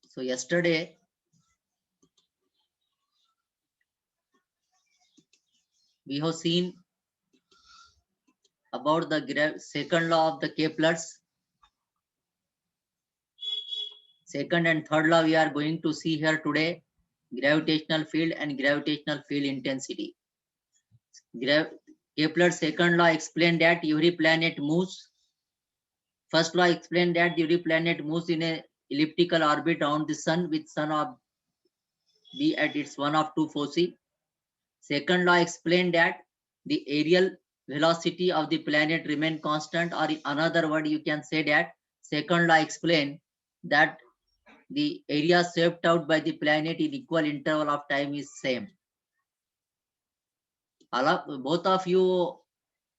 So yesterday we have seen about the second law of the Kepler's. Second and third law we are going to see here today, gravitational field and gravitational field intensity. Kepler's second law explained that every planet moves. First law explained that every planet moves in a elliptical orbit around the sun with sun of be at its one of two foci. Second law explained that the aerial velocity of the planet remain constant, or in another word you can say that second law explained that the area swept out by the planet in equal interval of time is same. Both of you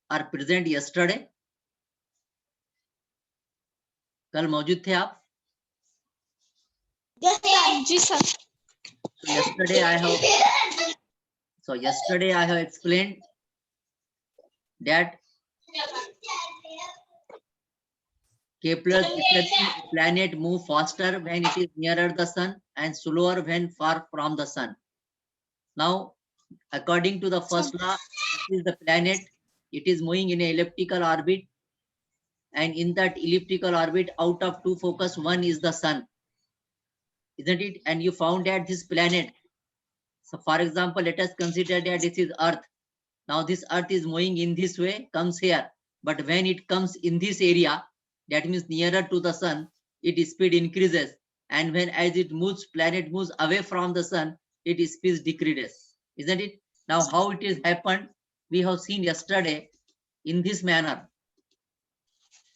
are present yesterday. कल मौजूद थे आप? जी sir. So yesterday I have explained that Kepler's planet move faster when it is nearer the sun and slower when far from the sun. Now, according to the first law, this is the planet. It is moving in an elliptical orbit, and in that elliptical orbit, out of two focus, one is the sun, isn't it? And you found that this planet. So, for example, let us consider that this is Earth. Now, this Earth is moving in this way, comes here, but when it comes in this area, that means nearer to the sun, its speed increases, and when as it moves, planet moves away from the sun, its speed decreases, isn't it? Now how it is happened, we have seen yesterday in this manner,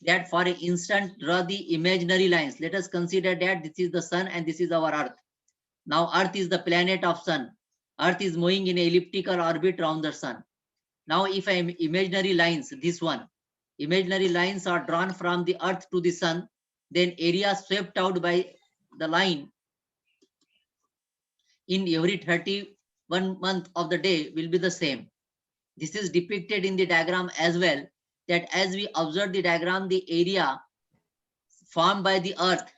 that for an instant draw the imaginary lines. Let us consider that this is the sun and this is our Earth. Now Earth is the planet of sun. Earth is moving in an elliptical orbit around the sun. Now if I am imaginary lines, this one, imaginary lines are drawn from the Earth to the sun, then area swept out by the line in every 31 month of the day will be the same. This is depicted in the diagram as well, that as we observe the diagram, the area formed by the Earth,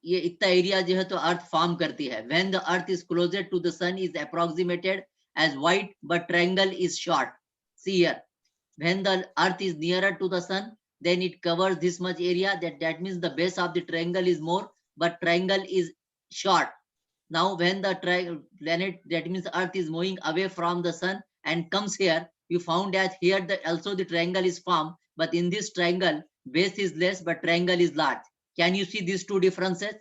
ये इतना area जो है तो Earth form करती है. When the Earth is closer to the sun is approximated as wide, but triangle is short. See here. When the Earth is nearer to the sun, then it covers this much area. That means the base of the triangle is more, but triangle is short. Now when the planet, that means Earth, is moving away from the sun and comes here, you found that here also the triangle is formed, but in this triangle base is less but triangle is large. Can you see these two differences?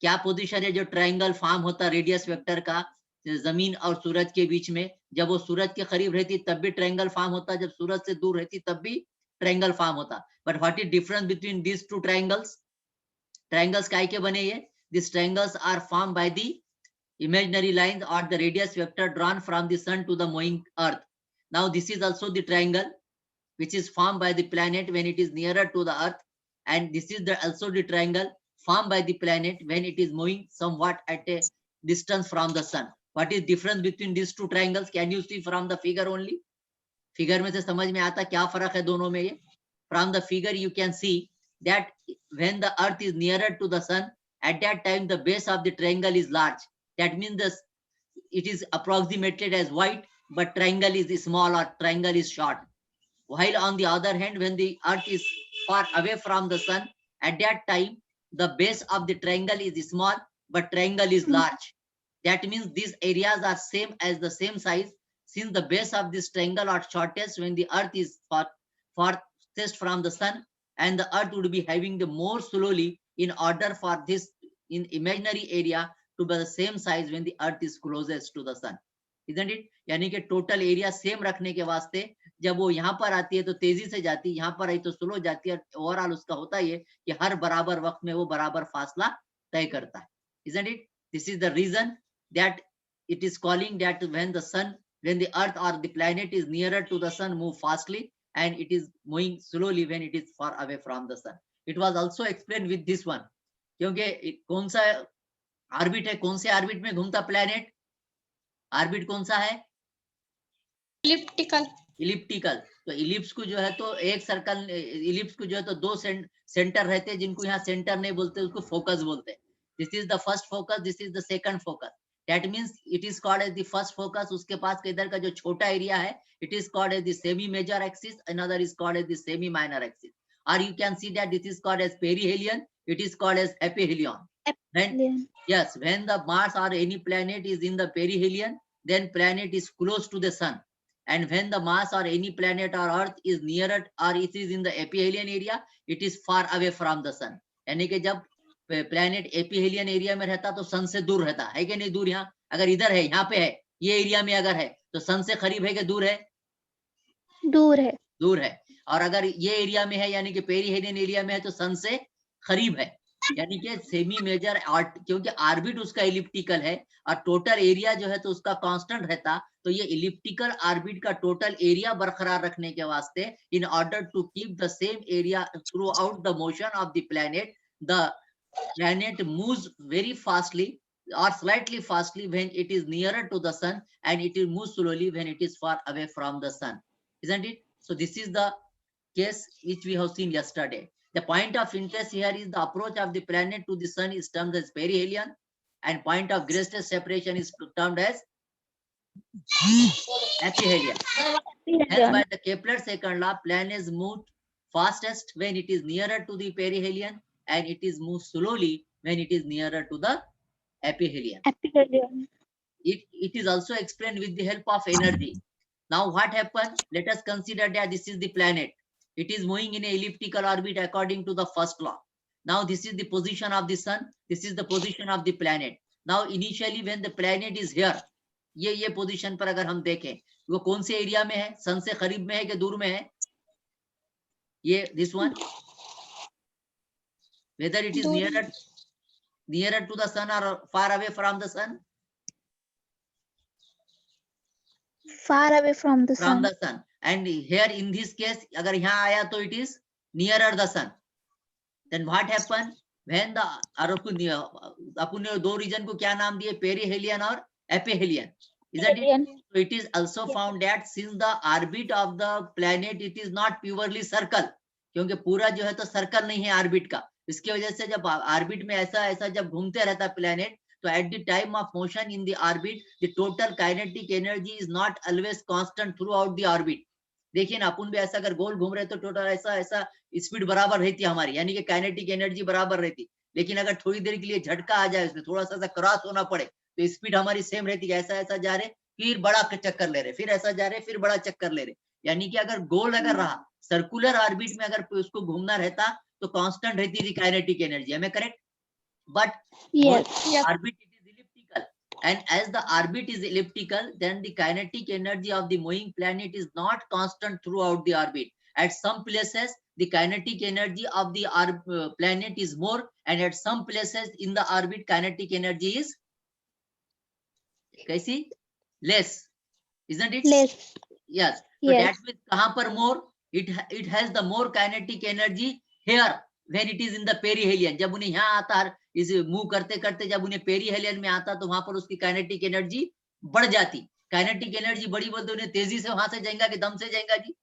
क्या position है जो triangle form होता radius vector का जमीन और सूरज के बीच में? जब वो सूरज के करीब रहती तब भी ट्रायंगल फॉर्म होता, जब सूरज से दूर रहती तब भी ट्रायंगल फॉर्म होता. But what is difference between these two triangles? Triangles काय के बने? ये these triangles are formed by the imaginary lines or the radius vector drawn from the sun to the moving Earth. Now this is also the triangle which is formed by the planet when it is nearer to the Earth, and this is also the triangle formed by the planet when it is moving somewhat at a distance from the sun. What is difference between these two triangles? Can you see from the figure only? Figure में से समझ में आता क्या फर्क है दोनों में? ये from the figure you can see that when the Earth is nearer to the sun, at that time the base of the triangle is large. That means it is approximated as wide, but triangle is small or triangle is short. While on the other hand, when the Earth is far away from the sun, at that time the base of the triangle is small, but triangle is large. That means these areas are same as the same size, since the base of this triangle are shortest when the Earth is farthest from the sun, and the Earth would be having the more slowly in order for this in imaginary area to be the same size when the Earth is closest to the sun, isn't it? यानी कि total area same रखने के वास्ते जब वो यहाँ पर आती है तो तेजी से जाती है, यहाँ पर आई तो स्लो जाती है. ओवरऑल उसका होता है कि हर बराबर वक्त में वो बराबर फासला तय करता है, isn't it? This is the reason that it is calling that when the Earth or the planet is nearer to the sun, move fastly, and it is moving slowly when it is far away from the sun. It was also explained with this one, क्योंकि कौन सा orbit है, कौन से orbit में घूमता planet? Orbit कौन सा है? इलिप्टिकल. तो इलिप्स को जो है तो एक सर्कल, इलिप्स को जो है तो दो सेंटर रहते हैं, जिनको यहाँ सेंटर नहीं बोलते, उसको फोकस बोलते हैं. This is the first focus, this is the second focus. That means it is called as the first focus. उसके पास का इधर का जो छोटा एरिया है, it is called as the semi major axis, another is called as the semi minor axis. Or you can see that this is called as perihelion, it is called as aphelion. When, yes, when the Mars or any planet is in the perihelion, then planet is close to the sun. And when the Mars or any planet or Earth is nearer or it is in the aphelion area, it is far away from the sun. यानी कि जब planet एपीहेलियन area में रहता तो सन से दूर रहता है कि नहीं दूर? यहाँ अगर इधर है, यहाँ पे है, ये एरिया में अगर है तो सन से करीब है कि दूर है? दूर है। दूर है। और अगर ये एरिया में है यानी कि पेरीहेलियन एरिया में है तो सन से करीब है, यानी कि सेमी मेजर क्योंकि ऑर्बिट उसका इलिप्टिकल है और टोटल एरिया जो है तो उसका कांस्टेंट रहता, तो ये इलिप्टिकल ऑर्बिट का टोटल एरिया बरकरार रखने के वास्ते in order to keep the same area throughout the motion of the planet moves very fastly or slightly fastly when it is nearer to the sun, and it will move slowly when it is far away from the sun, isn't it? So this is the case which we have seen yesterday. The point of interest here is the approach of the planet to the sun is termed as perihelion, and point of greatest separation is termed as aphelion. Hence, by the Kepler's second law, planets move fastest when it is nearer to the perihelion, and it is moved slowly when it is nearer to the aphelion. It is also explained with the help of energy. Now what happened? Let us consider that this is the planet. It is moving in an elliptical orbit according to the first law. Now this is the position of the sun. This is the position of the planet. Now initially when the planet is here, ये position पर अगर हम देखें वो कौन से area में है? सन से करीब में है कि दूर में है? ये this one, whether it is nearer to the sun or far away from the sun? Far away from the sun. And here in this case अगर यहाँ आया तो it is nearer the sun. Then what happened when the अपन ने दो reason को क्या नाम दिए? पेरीहेलियन और एपीहेलियन, isn't it? So it is also found that since the orbit of the planet it is not purely circle, क्योंकि पूरा जो है तो सर्कल नहीं है ऑर्बिट का, इसकी वजह से जब ऑर्बिट में ऐसा जब घूमते रहता प्लैनेट, तो at the time of motion in the orbit the total kinetic energy is not always constant through out the orbit. देखिए ना, अपन भी ऐसा अगर गोल घूम रहे तो टोटल ऐसा स्पीड बराबर रहती है हमारी, यानी कि काइनेटिक एनर्जी बराबर रहती. लेकिन अगर थोड़ी देर के लिए झटका आ जाए, उसमें थोड़ा सा क्रॉस होना पड़े, तो स्पीड हमारी सेम रहती है. ऐसा जा रहे फिर बड़ा चक्कर ले रहे, फिर ऐसा जा रहे फिर बड़ा चक्कर ले रहे. यानी कि अगर गोल अगर रहा सर्कुलर ऑर्बिट में अगर उसको घूमना रहता तो कांस्टेंट रहती थी kinetic energy. am I correct? But orbit it is elliptical, and as the orbit is elliptical, then the kinetic energy of the moving planet is not constant throughout the orbit. At some places the kinetic energy of the planet is more, and at some places in the orbit kinetic energy is कैसी? Less, isn't it? Less. Yes. So that means कहाँ पर more? It has the more kinetic energy here when it is in the perihelion. जब उन्हें यहाँ आता है, इस move करते करते जब उन्हें पेरीहेलियन में आता तो वहां पर उसकी काइनेटिक एनर्जी बढ़ जाती. काइनेटिक एनर्जी बढ़ी बोलते उन्हें तेजी से वहां से जाएगा कि दम से जाएगा जी?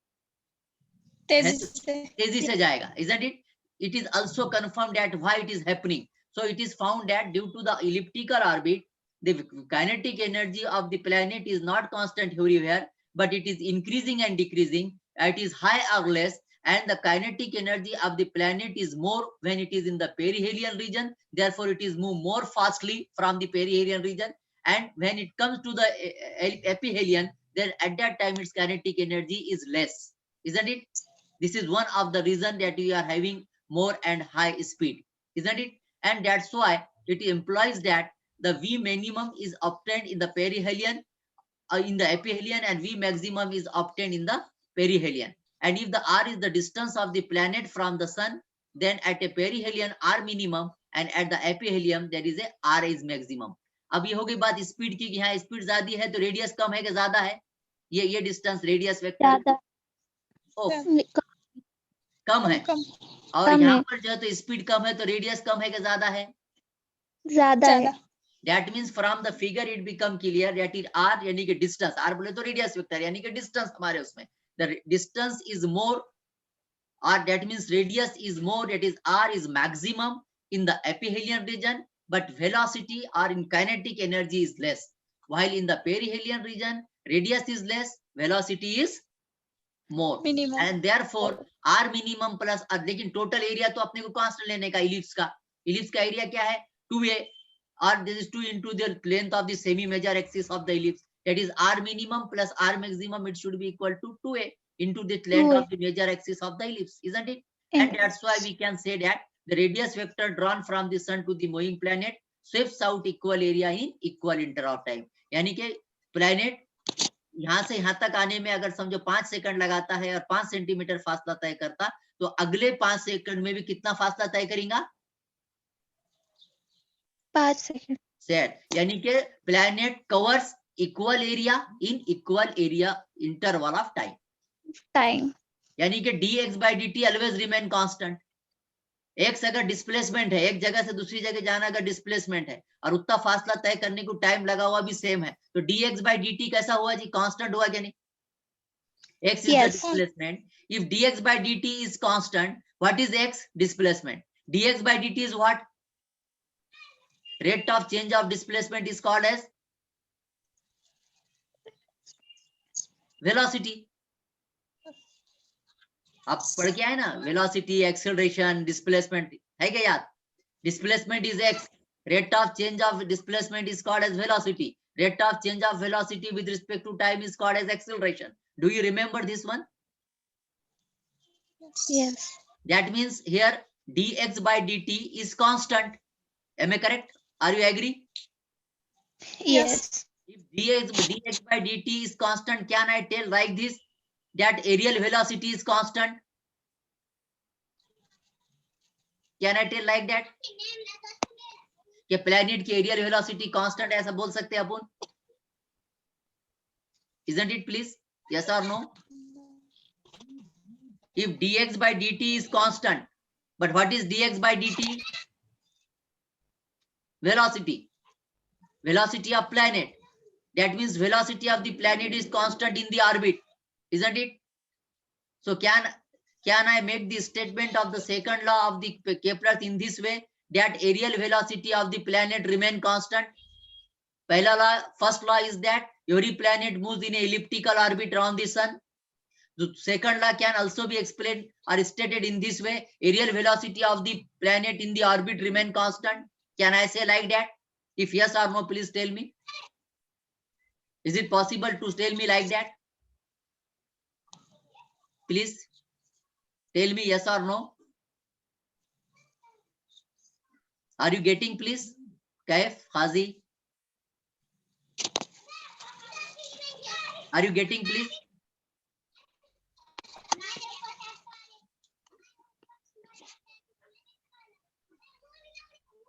तेजी से जाएगा, isn't it? It is also confirmed that why it is happening. So it is found that due to the elliptical orbit, the kinetic energy of the planet is not constant everywhere, but it is increasing and decreasing. It is high or less, and the kinetic energy of the planet is more when it is in the perihelion region. Therefore, it is move more fastly from the perihelion region. And when it comes to the aphelion, then at that time its kinetic energy is less, isn't it? This is one of the reason that we are having more and high speed, isn't it? And that's why it implies that the V minimum is obtained in the perihelion, in the aphelion, and V maximum is obtained in the perihelion. And if the R is the distance of the planet from the sun, then at a perihelion R minimum, and at the aphelion there is a R is maximum. अब ये हो गई बात speed की, यहाँ speed ज्यादा है तो रेडियस कम है कि ज्यादा है? ये डिस्टेंस रेडियस वेक्टर कम है, और यहाँ पर जो है तो स्पीड कम है तो रेडियस कम है कि ज्यादा है? ज्यादा है. That means from the figure it become clear that it R यानी कि डिस्टेंस, R बोले तो रेडियस वेक्टर यानी कि डिस्टेंस हमारे उसमें, the distance is more, or that means radius is more, that is R is maximum in the aphelion region, but velocity or in kinetic energy is less. While in the perihelion region, radius is less, velocity is more. Minimum. And therefore r minimum plus लेकिन total area तो अपने को constant लेने का ellipse का area क्या है 2a, or this is 2 into the length of the semi major axis of the ellipse, that is r minimum plus r maximum, it should be equal to 2a into the length 2a. of the major axis of the ellipse, isn't it? And that's why we can say that the radius vector drawn from the sun to the moving planet sweeps out equal area in equal interval of time. यानी कि planet यहाँ से यहाँ तक आने में अगर समझो 5 सेकंड लगाता है और 5 सेंटीमीटर फासला तय करता, तो अगले 5 सेकंड में भी कितना फासला तय करेगा? 5 सेकंड। सेट, यानी कि planet covers equal area in equal area interval of time. यानी कि dx by dt always remain constant. X अगर डिस्प्लेसमेंट है, एक जगह से दूसरी जगह जाना अगर डिस्प्लेसमेंट है और उतना फासला तय करने को टाइम लगा हुआ भी सेम है, तो dx by dt कैसा हुआ जी? कांस्टेंट हुआ क्या नहीं? x is the displacement. If dx by dt is constant, what is x? Displacement. dx by dt is what? Rate of change of displacement is called as velocity. आप पढ़ के आए ना, वेलोसिटी, एक्सेलरेशन, डिस्प्लेसमेंट, है क्या याद? Displacement is x, rate of change of displacement is called as velocity, rate of change of velocity with respect to time is called as acceleration. Do you remember this one? Yes. That means here dx by dt is constant. Am I correct? Are you agree? Yes. If dx by dt is constant, can I tell like this that aerial velocity is constant? Can I tell like that? कि planet की aerial velocity constant है, ऐसा बोल सकते हैं अपन? Isn't it please? Yes or no? If dx by dt is constant, but what is dx by dt? Velocity. Velocity of planet. That means velocity of the planet is constant in the orbit. Isn't it? So can I make the statement of the second law of the Kepler in this way, that aerial velocity of the planet remain constant? Pehla law, first law is that every planet moves in a elliptical orbit around the sun. The second law can also be explained or stated in this way, aerial velocity of the planet in the orbit remain constant. Can I say like that? If yes or no, please tell me. Is it possible to tell me like that? Please tell me yes or no. Are you getting, please? Kaif, Khazi? Are you getting, please?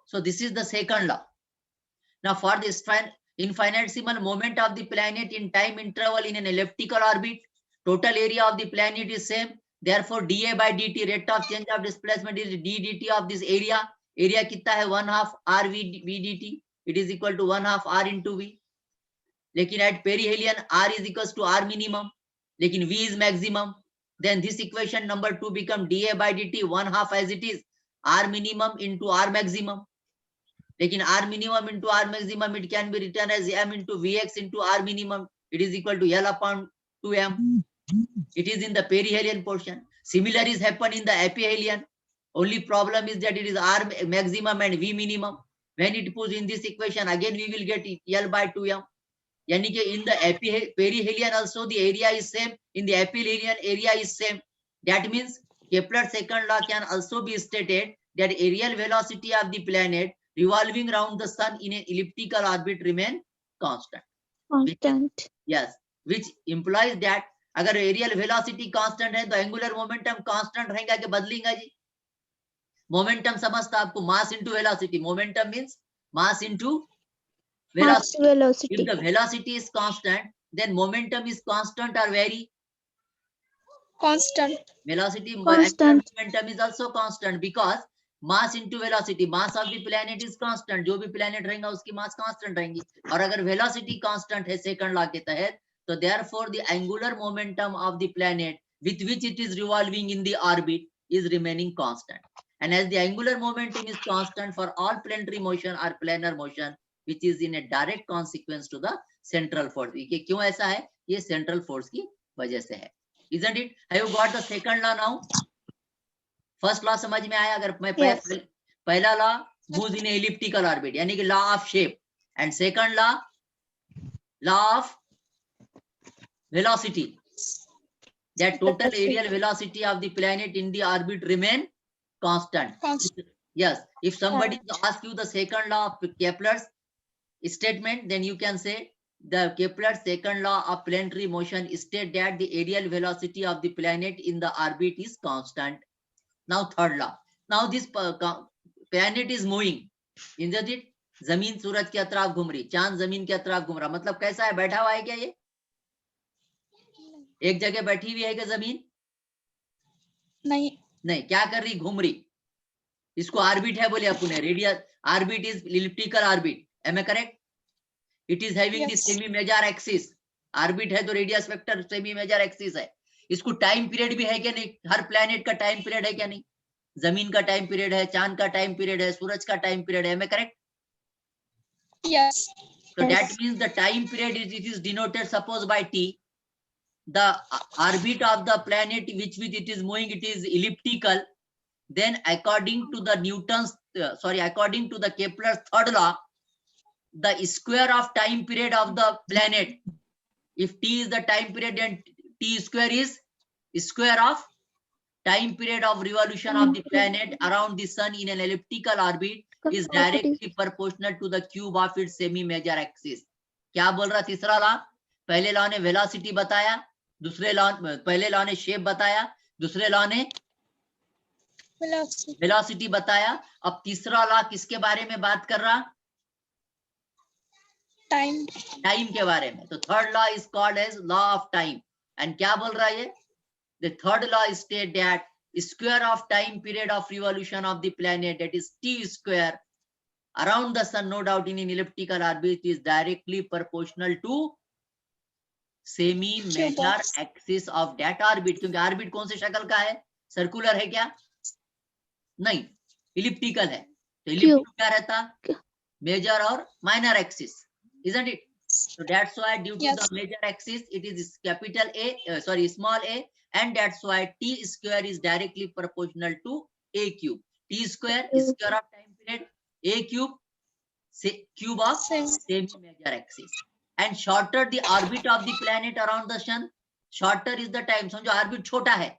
So this is the second law. Now for this infinitesimal moment of the planet in time interval in an elliptical orbit, total area of the planet is same. Therefore, dA by dt, rate of change of displacement, is d dt of this area. Area कितना है? 1/2 r v dt. It is equal to 1/2 r into v. लेकिन at perihelion r is equals to r minimum. लेकिन v is maximum. Then this equation number 2 become dA by dt 1/2 as it is r minimum into r maximum. लेकिन r minimum into r maximum, it can be written as m into vx into r minimum. It is equal to L upon 2m. It is in the perihelion portion. Similar is happen in the aphelion. Only problem is that it is r maximum and v minimum. When it puts in this equation, again we will get L by 2m. यानी कि in the perihelion also the area is same. In the aphelion area is same. That means Kepler's second law can also be stated that aerial velocity of the planet revolving around the sun in an elliptical orbit remain constant. Constant. Yes, which implies that अगर aerial velocity constant है तो angular momentum constant रहेगा कि बदलेगा जी? Momentum समझता आपको, mass into velocity. Momentum means mass into velocity. Velocity. If the velocity is constant, then momentum is constant or vary? Constant. Velocity, Constant. momentum is also constant because mass into velocity. Mass of the planet is constant. जो भी planet रहेगा उसकी mass constant रहेंगी. और अगर velocity constant है second law के तहत, so therefore the angular momentum of the planet with which it is revolving in the orbit is remaining constant. And as the angular momentum is constant for all planetary motion or planar motion, which is in a direct consequence to the central force. ये क्यों ऐसा है? ये central force की वजह से है. Isn't it? Have you got the second law now? First law समझ में आया? अगर मैं Yes. पहला law moves in a elliptical orbit, यानी कि law of shape, and second law of velocity, that total aerial velocity of the planet in the orbit remain constant. Yes, if somebody asks you the second law of Kepler's statement, then you can say the Kepler's second law of planetary motion state that the aerial velocity of the planet in the orbit is constant. Now third law. Now this planet is moving, isn't it? जमीन सूरज के अतराफ घूम रही, चांद जमीन के अतराफ घूम रहा, मतलब कैसा है? बैठा हुआ है क्या? ये एक जगह बैठी हुई है क्या जमीन? नहीं. नहीं, क्या कर रही? घूम रही. इसको ऑर्बिट है बोले अपन ने. Radius orbit is elliptical orbit. Am I correct? It is having the semi major axis. Orbit है तो radius vector semi major axis है. इसको टाइम पीरियड भी है क्या नहीं? हर प्लेनेट का टाइम पीरियड है क्या नहीं? जमीन का टाइम पीरियड है, चांद का टाइम पीरियड है, सूरज का टाइम पीरियड है. Am I correct? Yes. So that means the time period is denoted suppose by t. The orbit of the planet which with it is moving, it is elliptical. Then according to the according to the Kepler's third law, the square of time period of the planet, if t is the time period, then t square is square of time period of revolution of the planet around the sun in an elliptical orbit is directly proportional to the cube of its semi major axis. क्या बोल रहा तीसरा law? पहले law ने velocity बताया, दूसरे law पहले law ने शेप बताया, दूसरे लॉ ने वेलोसिटी बताया. अब तीसरा लॉ किसके बारे में बात कर रहा? टाइम के बारे में. तो third law is called as law of time. And क्या बोल रहा है ये? The third law states that square of time period of revolution of the planet, that is t square, around the sun, no doubt in an elliptical orbit, is directly proportional to semi major axis of that orbit. क्योंकि orbit कौन से शक्ल का है? Circular है क्या? नहीं, elliptical है. तो इलिप्टिकल क्या रहता? मेजर और minor axis, isn't it? So that's why due to the major axis, it is capital A, small a, and that's why t square is directly proportional to a cube. T square is square of time period, a cube cube of semi major axis. And shorter the orbit of the planet around the sun, shorter is the time. समझो orbit छोटा है.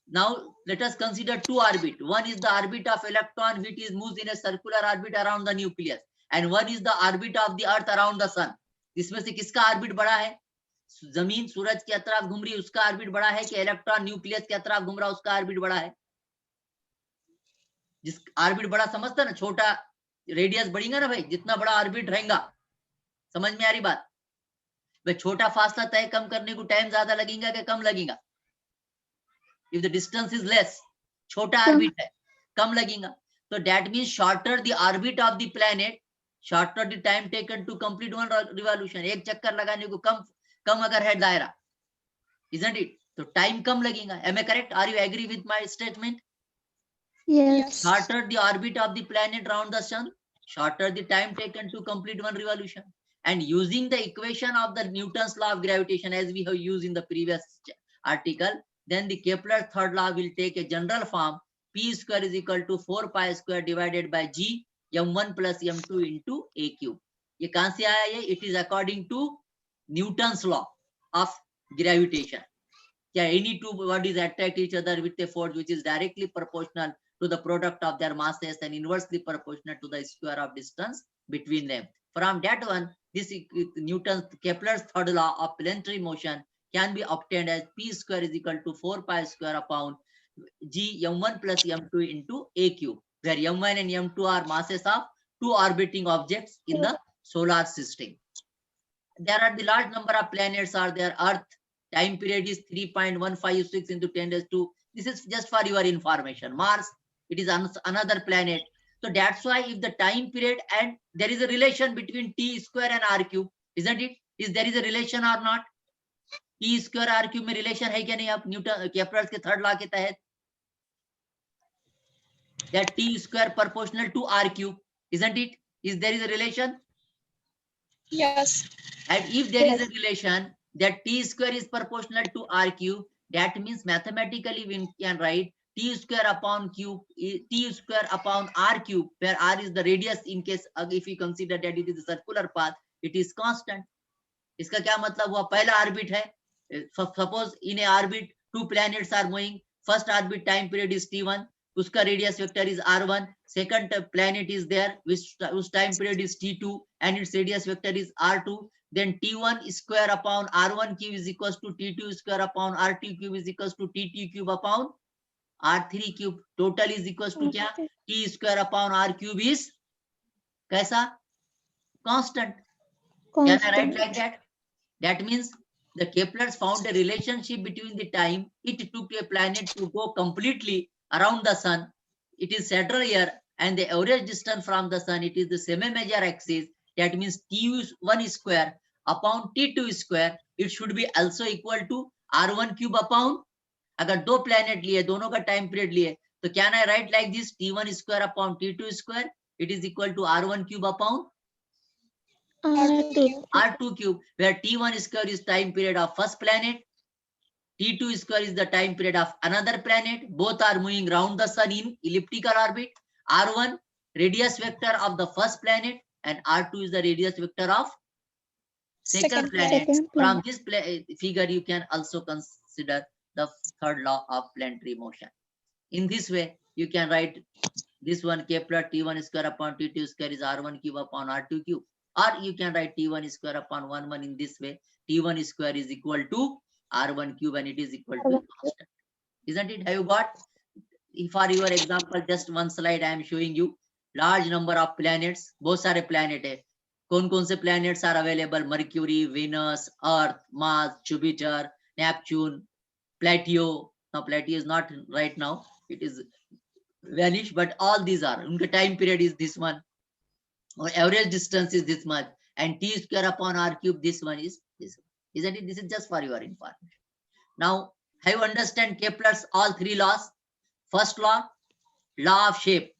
Now let us consider two orbit. One is the orbit of electron which is moves in a circular orbit around the nucleus, and one is the orbit of the earth around the sun. इसमें से किसका orbit बड़ा है? जमीन सूरज के अतराफ घूम रही, उसका ऑर्बिट बड़ा है कि इलेक्ट्रॉन न्यूक्लियस के अतराफ घूम रहा, उसका ऑर्बिट बड़ा है? जिस ऑर्बिट बड़ा समझता ना, छोटा रेडियस बढ़ेगा ना भाई, जितना बड़ा ऑर्बिट रहेगा. समझ में आ रही बात? भाई छोटा फासला तय कम करने को टाइम ज्यादा लगेगा कि कम लगेगा? If the distance is less, छोटा ऑर्बिट है, कम लगेगा. तो that means shorter the orbit of the planet, shorter the time taken to complete one revolution. एक चक्कर लगाने को कम अगर है दायरा, isn't it? तो टाइम कम लगेगा. am I correct? Are you agree with my statement? Yes. Shorter the orbit of the planet around the sun, shorter the time taken to complete one revolution. And using the equation of the Newton's law of gravitation as we have used in the previous article, then the Kepler's third law will take a general form. P square is equal to 4 pi square divided by G m1 plus m2 into a cube. ये कहां से आया ये? It is according to Newton's law of gravitation. Yeah, any two bodies attract each other with a force which is directly proportional to the product of their masses and inversely proportional to the square of distance between them. From that one, this Newton's Kepler's third law of planetary motion can be obtained as P square is equal to 4 pi square upon G m1 plus m2 into a cube, where m1 and m2 are masses of two orbiting objects in the solar system. There are the large number of planets are there. Earth time period is 3.156 into 10 raised to. This is just for your information. Mars, it is another planet. So that's why if the time period, and there is a relation between t square and r cube, isn't it? Is there is a relation or not? T square r cube में relation है क्या नहीं? आप Newton Kepler के third law के तहत that T square proportional to R cube, isn't it? Is there is a relation? Yes. And if there is a relation that T square is proportional to R cube, that means mathematically we can write T square upon cube, T square upon R cube, where R is the radius in case if we consider that it is a circular path, it is constant. इसका क्या मतलब हुआ? पहला orbit है, suppose in a orbit two planets are moving, first orbit time period is t1, उसका radius vector is r1, second planet is there उस time period is t2 and its radius vector is r2, then t1 square upon r1 cube is equals to t2 square upon r2 cube is equals to t2 cube upon r3 cube, total is equals to क्या? t square upon r cube is कैसा? Constant. Can I write like that? That means the Keplers found a relationship between the time it took a planet to go completely around the sun. It is Saturn year, and the average distance from the sun, it is the semi-major axis. That means T1 square upon T2 square, it should be also equal to R1 cube upon. अगर दो planet लिए, दोनों का time period लिए, तो can I write like this? T1 square upon T2 square, it is equal to R1 cube upon R2 cube, where T1 square is time period of first planet, T2 square is the time period of another planet. Both are moving around the sun in elliptical orbit. R1 radius vector of the first planet, and R2 is the radius vector of second planet. From this figure, you can also consider the third law of planetary motion. In this way, you can write this one Kepler T1 square upon T2 square is R1 cube upon R2 cube. Or you can write T1 square upon 1 in this way. T1 square is equal to R1 cube and it is equal to constant. Isn't it? Have you got? For your example, just one slide I am showing you. Large number of planets. बहुत सारे planet है. कौन-कौन से planets are available? Mercury, Venus, Earth, Mars, Jupiter, Neptune, Plato. Now Plato is not right now. It is vanished, but all these are. उनका time period is this one. Or average distance is this much, and T square upon R cube, this one is this one. Isn't it? This is just for your information. Now, have you understand Kepler's all three laws? First law, law of shape.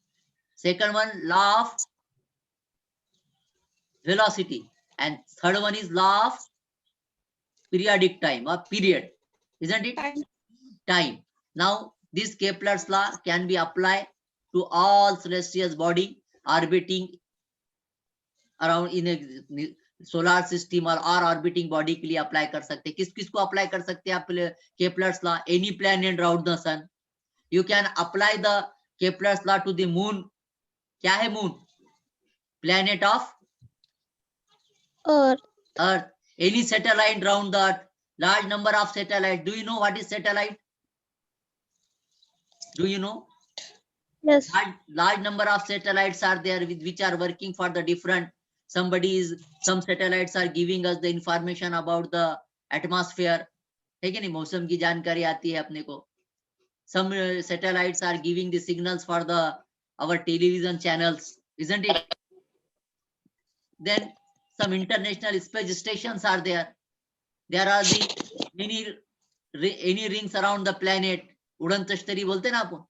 Second one, law of velocity. And third one is law of periodic time or period. Isn't it? Time. Now, this Kepler's law can be applied to all celestial body orbiting around in solar system और orbiting body के लिए apply कर सकते हैं. किस किस को apply कर सकते हैं आप? Kepler's law, any planet around the sun. You can apply the Kepler's law to the moon. क्या है moon? Planet of earth. Any satellite around the earth. Large number of satellite. Do you know what is satellite? Do you know? Yes. Large number of satellites are there which are working for the different. Some satellites are giving us the information about the atmosphere. है कि नहीं? मौसम की जानकारी आती है अपने को. Some satellites are giving the signals for our television channels, isn't it? Then some international space stations are there. There are the many rings around the planet. उड़न तश्तरी बोलते ना अपन.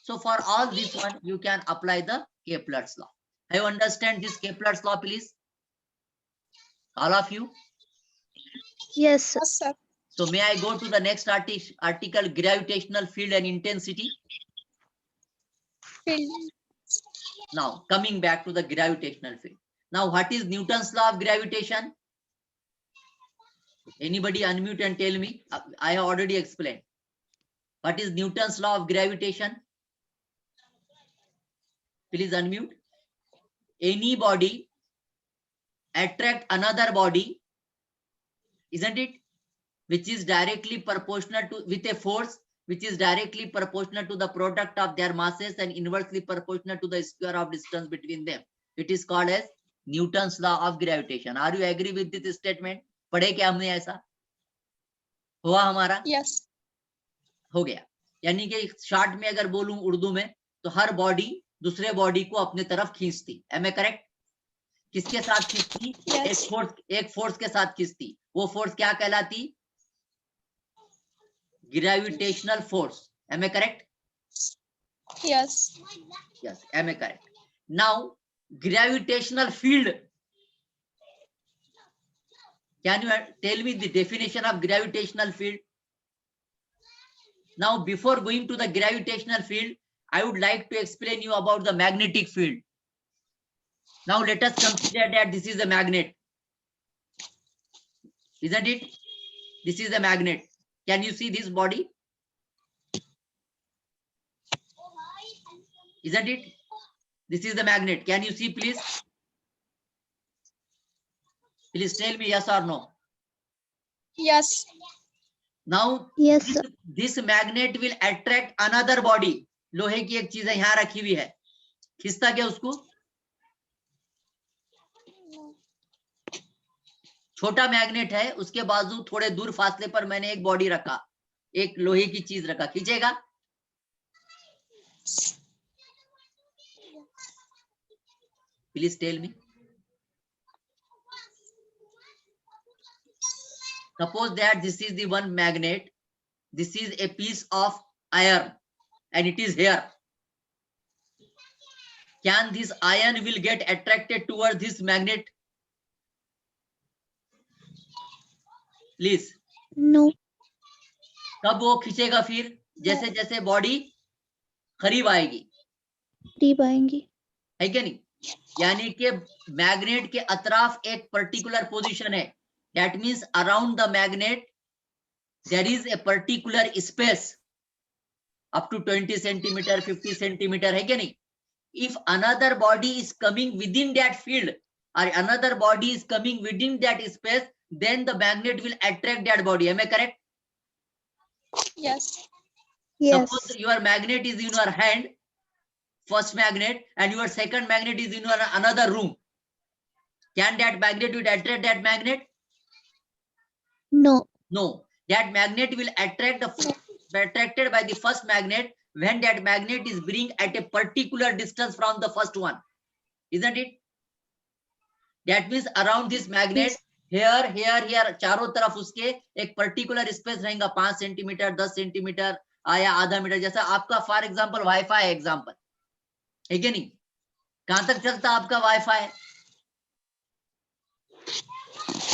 So for all this one, you can apply the Kepler's law. Have you understand this Kepler's law, please? All of you? Yes. Yes, sir. So may I go to the next article, gravitational field and intensity? Now, coming back to the gravitational field. Now, what is Newton's law of gravitation? Anybody unmute and tell me? I have already explained. What is Newton's law of gravitation? Please unmute. Any body attract another body, isn't it? Which is directly proportional to, with a force which is directly proportional to the product of their masses and inversely proportional to the square of distance between them. It is called as Newton's law of gravitation. Are you agree with this statement? पढ़े क्या हमने ऐसा? हुआ हमारा? Yes. हो गया. यानी कि शॉर्ट में अगर बोलूं उर्दू में, तो हर बॉडी दूसरे बॉडी को अपने तरफ खींचती. Am I correct? किसके साथ खींचती? Yes. एक फोर्स के साथ खींचती. वो फोर्स क्या कहलाती? Gravitational force. Am I correct? Yes. Yes, am I correct? Now, gravitational field. Can you tell me the definition of gravitational field? Now, before going to the gravitational field, I would like to explain you about the magnetic field. Now, let us consider that this is a magnet. Isn't it? This is a magnet. Can you see this body? Isn't it? This is the magnet. Can you see, please? Please tell me yes or no. Yes. Now, Yes, sir. this magnet will attract another body. लोहे की एक चीज है यहाँ रखी हुई है, खींचता क्या उसको? छोटा मैग्नेट है, उसके बाजू थोड़े दूर फासले पर मैंने एक बॉडी रखा, एक लोहे की चीज रखा, खींचेगा? Please tell me. Suppose that this is the one magnet, this is a piece of iron and it is here. Can this iron will get attracted towards this magnet? Please. No. कब वो खींचेगा फिर? जैसे जैसे body करीब आएगी, करीब आएंगी, है क्या नहीं? यानी कि मैग्नेट के अतराफ एक पर्टिकुलर पोजीशन है. That means around the magnet there is a particular space up to 20 centimeter, 50 centimeter, है क्या नहीं? If another body is coming within that field or another body is coming within that space, then the magnet will attract that body. Am I correct? Yes. Suppose your magnet is in your hand, first magnet, and your second magnet is in your another room. Can that magnet will attract that magnet? No. No. That magnet will attracted by the first magnet when that magnet is being at a particular distance from the first one. Isn't it? That means around this magnet, here, चारों तरफ उसके एक particular space रहेगा, 5 centimetre, 10 centimetre या आधा metre. जैसा आपका for example wifi example है क्या नहीं? कहां तक चलता आपका वाईफाई?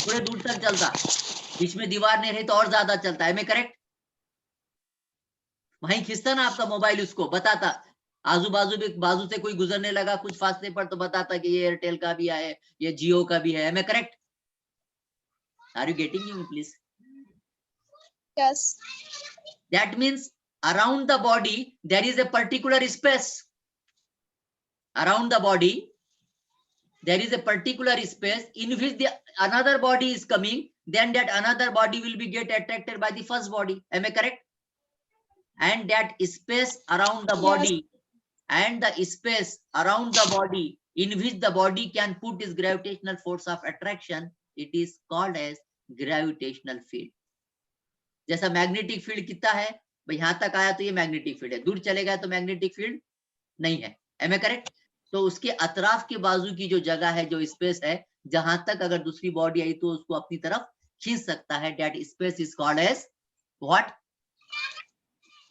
थोड़े दूर तक चलता, बीच में दीवार नहीं रही तो और ज्यादा चलता है. मैं करेक्ट? वहीं खींचता ना आपका मोबाइल, उसको बताता, आजू बाजू से कोई गुजरने लगा कुछ फासले पर तो बताता कि ये एयरटेल का भी है, ये जियो का भी है. मैं करेक्ट? Are you getting me please? Yes. That means around the body there is a particular space. Around the body there is a particular space in which the another body is coming, then that another body will be get attracted by the first body. Am I correct? And that space around the body, and the space around the body in which the body can put its gravitational force of attraction, it is called as gravitational field. जैसा magnetic field कितना है भाई, यहां तक आया तो ये magnetic field है, दूर चलेगा तो मैग्नेटिक फील्ड नहीं है. Am I correct? तो उसके अतराफ के बाजू की जो जगह है, जो स्पेस है, जहां तक अगर दूसरी बॉडी आई तो उसको अपनी तरफ खींच सकता है. That space is called as what?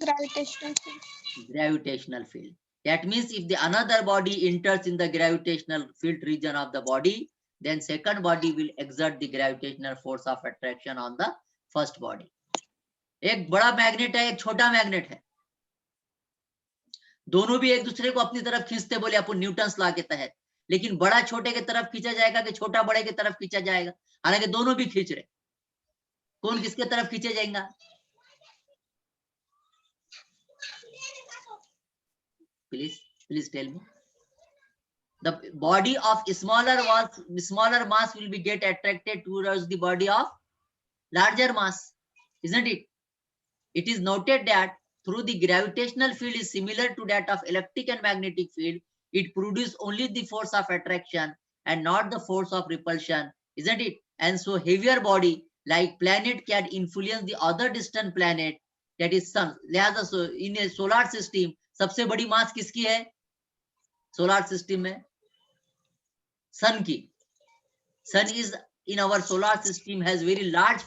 Gravitational field. Gravitational field. That means if the another body enters in the gravitational field region of the body, then second body will exert the gravitational force of attraction on the first body. एक बड़ा magnet है, एक छोटा magnet है, दोनों भी एक दूसरे को अपनी तरफ खींचते, बोले अपन न्यूटन्स लॉ के तहत. लेकिन बड़ा छोटे की तरफ खींचा जाएगा कि छोटा बड़े की तरफ खींचा जाएगा? हालांकि दोनों भी खींच रहे, कौन किसके तरफ खींचे जाएगा? Please tell me. The body of smaller mass will be get attracted towards the body of larger mass, isn't it? It is noted that through the gravitational field is similar to that of electric and magnetic field. It produces only the force of attraction and not the force of repulsion, isn't it? And so heavier body like planet can influence the other distant planet, that is sun. लिहाजा in a solar system सबसे बड़ी मास किसकी है solar system में? सन की. Sun is in our solar system has very large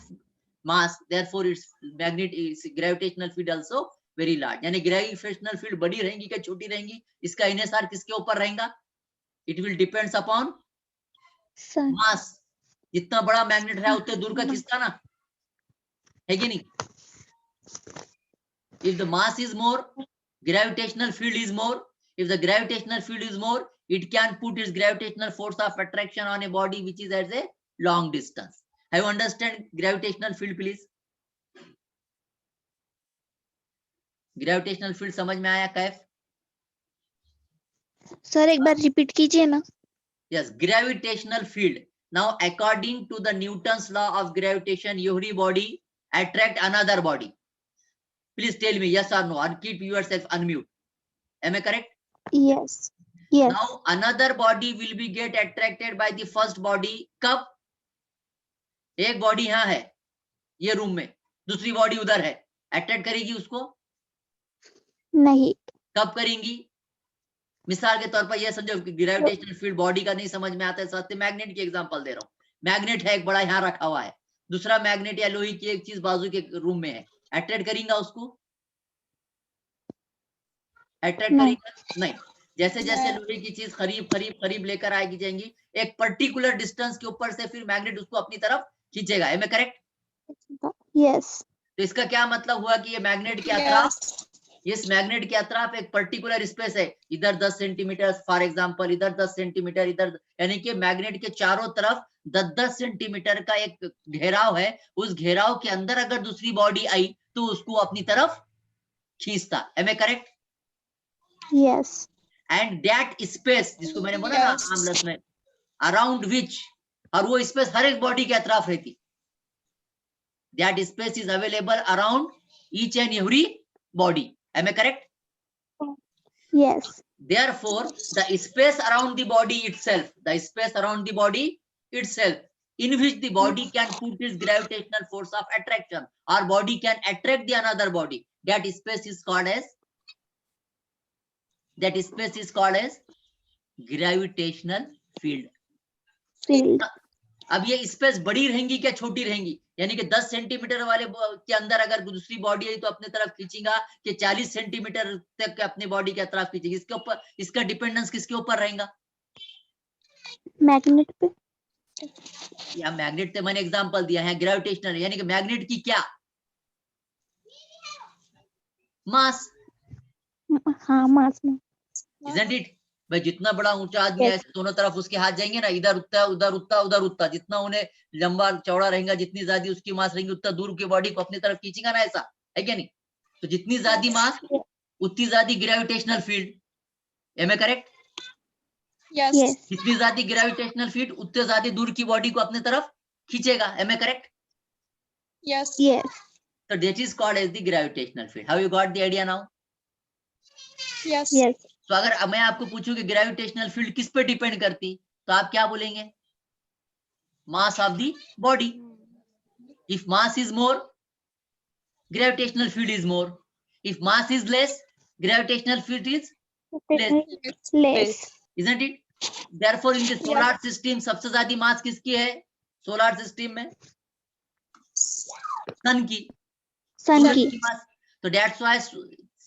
mass, therefore its magnet, its gravitational field also very large. यानी gravitational field बड़ी रहेंगी क्या छोटी रहेंगी, इसका इनेसार किसके ऊपर रहेगा? It will depends upon sun, mass. जितना बड़ा मैग्नेट है उतने दूर का खींचता ना, है कि नहीं? If the mass is more, gravitational field is more. If the gravitational field is more, it can put its gravitational force of attraction on a body which is at a long distance. Have you understand gravitational field, please? Gravitational field समझ में आया Kaif? Sir एक बार repeat कीजिए ना. Yes, gravitational field. Now, according to the Newton's law of gravitation, every body attract another body. Please tell me yes or no, and keep yourself unmute. Am I correct? Yes, yes. Now another body will be get attracted by the first body. कब? एक body यहाँ है ये room में, दूसरी body उधर है, attract करेगी उसको? नहीं. कब करेंगी? मिसाल के तौर पर ये समझो कि ग्रेविटेशनल फील्ड बॉडी का नहीं समझ में आता है, सस्ते मैग्नेट की एग्जांपल दे रहा हूँ. मैग्नेट है एक बड़ा यहाँ रखा हुआ है, दूसरा मैग्नेट या लोहे की एक चीज बाजू के रूम में है, अट्रैक्ट करेगा उसको? अट्रैक्ट करेगा? नहीं. जैसे जैसे लोहे की चीज करीब लेकर आएगी जाएंगी, एक पर्टिकुलर डिस्टेंस के ऊपर से फिर मैग्नेट उसको अपनी तरफ खींचेगा. है मैं करेक्ट? Yes. तो इसका क्या मतलब हुआ कि ये मैग्नेट के अतराफ, इस मैग्नेट के अतराफ एक पर्टिकुलर स्पेस है, इधर 10 सेंटीमीटर फॉर एग्जांपल, इधर 10 सेंटीमीटर, इधर, यानी कि मैग्नेट के चारों तरफ 10-10 सेंटीमीटर का एक घेराव है. उस घेराव के अंदर अगर दूसरी बॉडी आई तो उसको अपनी तरफ खींचता. है मैं correct? Yes. And that space जिसको मैंने बोला ना आर्मलेस में, अराउंड विच, और वो स्पेस हर एक बॉडी के अतराफ रहती. That space is available around each and every body. Am I correct? Yes. Therefore, the space around the body itself, in which the body can put its gravitational force of attraction, or body can attract the another body, that space is called as gravitational field. Field. अब ये space बड़ी रहेंगी क्या छोटी रहेंगी? यानी कि 10 centimetre वाले के अंदर अगर दूसरी बॉडी है तो अपने तरफ खींचेगा कि 40 सेंटीमीटर तक के अपने बॉडी के तरफ खींचेगी? इसके ऊपर, इसका डिपेंडेंस किसके ऊपर रहेगा? मैग्नेट पे. या मैग्नेट से मैंने एग्जांपल दिया है, ग्रेविटेशनल, यानी कि मैग्नेट की क्या? मास. हाँ, मास में. Isn't it? भाई जितना बड़ा ऊंचा आदमी है, ऐसे दोनों तरफ उसके हाथ जाएंगे ना, इधर उठता उधर उठता उधर उठता, जितना उन्हें लंबा चौड़ा रहेगा, जितनी ज्यादा उसकी मास रहेगी उतना दूर की बॉडी को अपनी तरफ खींचेगा ना, ऐसा है क्या नहीं? तो जितनी ज्यादा मास उतनी ज्यादा gravitational field. Am I correct? Yes. जितनी ज्यादा ग्रेविटेशनल फील्ड उतने ज्यादा दूर की बॉडी को अपनी तरफ खींचेगा. Am I correct? Yes. Yes. So that is called as the gravitational field. Have you got the idea now? Yes. Yes. तो अगर मैं आपको पूछूं कि ग्रेविटेशनल फील्ड किस पे डिपेंड करती, तो आप क्या बोलेंगे? Mass of the body. If mass is more, gravitational field is more. If mass is less, gravitational field is Less. isn't it? Therefore in the solar system सबसे ज्यादा मास किसकी है? सोलर सिस्टम में सन की. Sun की. mass. So that's why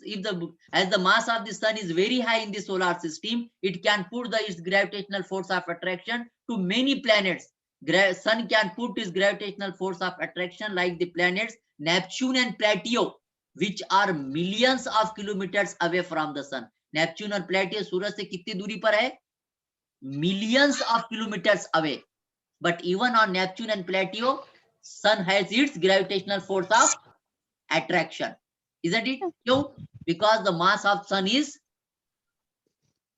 if the mass of the sun is very high in the solar system, it can put its gravitational force of attraction to many planets. Sun can put its gravitational force of attraction like the planets Neptune and Plato, which are millions of kilometers away from the sun. Neptune और Plato सूरज से कितनी दूरी पर है? Millions of kilometers away. But even on Neptune and Plato, sun has its gravitational force of attraction. Isn't it? क्यों? Because the mass of sun is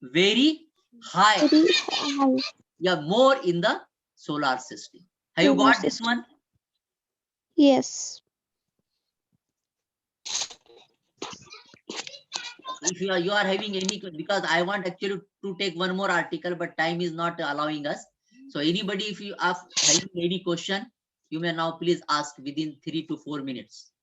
very high. Very high. Yeah, more in the solar system. Have you got this one? Yes. If you are having any, because I want actually to take one more article, but time is not allowing us. So anybody, if you are having any question, you may now please ask within 3 to 4 minutes.